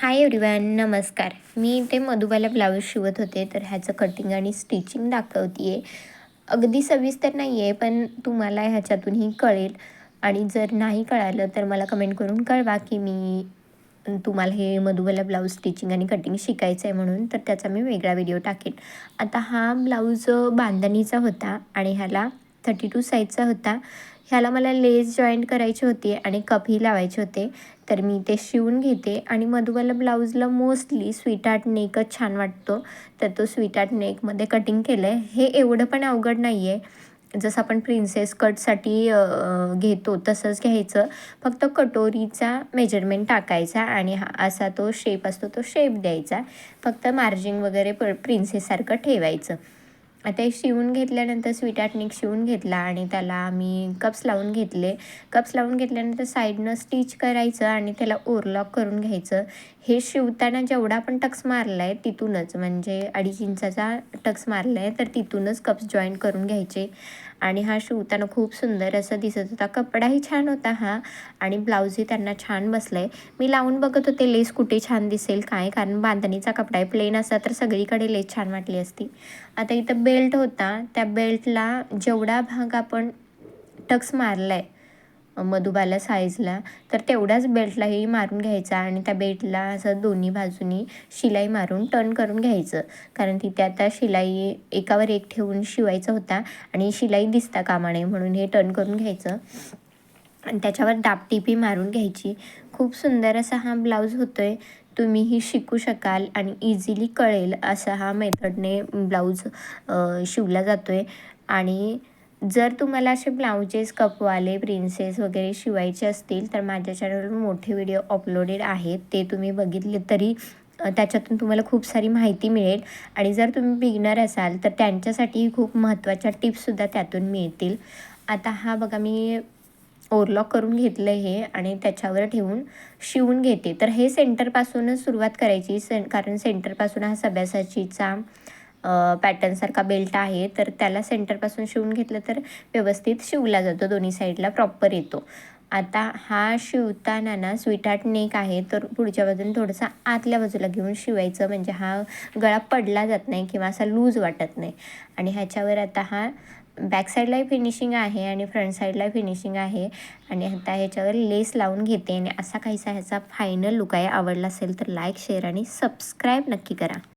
Hi everyone, नमस्कार. मी ते Madhubala blouse शिवत होते, तर ह्याचं कटिंग आणि स्टिचिंग दाखवते आहे. अगदी सविस्तर नाही आहे, पण तुम्हाला ह्याच्यातूनही कळेल. आणि जर नाही कळालं तर मला कमेंट करून कळवा की तुम्हाला हे मधुबाला ब्लाऊज स्टिचिंग आणि कटिंग शिकायचं आहे म्हणून, तर त्याचा मी वेगळा व्हिडिओ टाकेन. आता हा ब्लाऊज बांधणीचा होता आणि ह्याला 32 साईजचा होता. ह्याला मला लेस जॉईंट करायची होती आणि कपही लावायचे होते. तर मी ते शिवून घेते आणि मधुबाला ब्लाऊजला मोस्टली स्वीटहार्ट नेकच छान वाटतो. तर तो स्वीटहार्ट नेकमध्ये कटिंग केलं आहे. हे एवढं पण अवघड नाही आहे. जसं आपण प्रिन्सेस कटसाठी घेतो तसंच घ्यायचं. फक्त कटोरीचा मेजरमेंट टाकायचा आणि असा तो शेप असतो तो शेप द्यायचा. फक्त मार्जिंग वगैरे प्रिन्सेससारखं ठेवायचं. आता हे शिवून घेतल्यानंतर स्वीटहार्ट नेक शिवून घेतला आणि त्याला मी कप्स लावून घेतले. कप्स लावून घेतल्यानंतर साईडनं स्टिच करायचं आणि त्याला ओव्हरलॉक करून घ्यायचं. हे शिवताना जेवढा आपण टक्स मारला आहे तिथूनच, म्हणजे 2.5 इंचाचा टक्स मारला आहे तर तिथूनच कप्स जॉईंट करून घ्यायचे. आणि हा शिवताना खूप सुंदर असं दिसत होता. कपडाही छान होता हा आणि ब्लाऊजही त्यांना छान बसला आहे. मी लावून बघत होते लेस कुठे छान दिसेल काय, कारण बांधणीचा कपडा आहे. प्लेन असता तर सगळीकडे लेस छान वाटली असती. आता इथं बेल्ट होता, त्या बेल्टला जेवढा भाग आपण टक्स मारला आहे मधुबाला साईजला, तर तेवढ्याच बेल्टलाही मारून घ्यायचा आणि त्या बेल्टला असं दोन्ही बाजूनी शिलाई मारून टर्न करून घ्यायचं. कारण तिथे आता शिलाई एकावर एक ठेवून शिवायचा होता आणि शिलाई दिसता कामा नये म्हणून हे टर्न करून घ्यायचं आणि त्याच्यावर दाबटीपी मारून घ्यायची. खूप सुंदर असा हा ब्लाऊज होतो आहे. तुम्हीही शिकू शकाल आणि इझिली कळेल असा हा मेथडने ब्लाऊज शिवला जातो आहे. आणि जर तुम्हाला असे ब्लाउजेस कपवाले प्रिन्सेस वगैरे शिवायचे असतील तर माझ्या चॅनलवर मोठे व्हिडिओ अपलोडेड आहेत, ते तुम्ही बघितले तरी त्याच्यातून तुम्हाला खूप सारी माहिती मिळेल. आणि जर तुम्ही बिगिनर असाल तर त्यांच्यासाठी खूप महत्त्वाच्या टिप्ससुद्धा त्यातून मिळतील. आता हा बघा मी ओव्हरलॉक करून घेतलं हे आणि त्याच्यावर ठेवून शिवून घेते. तर हे सेंटरपासूनच सुरुवात करायची, कारण सेंटरपासून हा सब्यासाचीचा पॅटर्नसारखा बेल्ट आहे, तर त्याला सेंटरपासून शिवून घेतलं तर व्यवस्थित शिवला जातो, दोन्ही साईडला प्रॉपर येतो. आता हा शिवताना ना स्वीटहार्ट नेक आहे, तर पुढच्या बाजूने थोडंसं आतल्या बाजूला घेऊन शिवायचं, म्हणजे हा गळा पडला जात नाही किंवा असा लूज वाटत नाही. आणि ह्याच्यावर आता हा बॅक साईडलाही फिनिशिंग आहे आणि फ्रंट साईडलाही फिनिशिंग आहे. आणि आता ह्याच्यावर लेस लावून घेते आणि असा काहीसा ह्याचा फायनल लुक आहे. आवडला असेल तर लाईक, शेअर आणि सबस्क्राईब नक्की करा.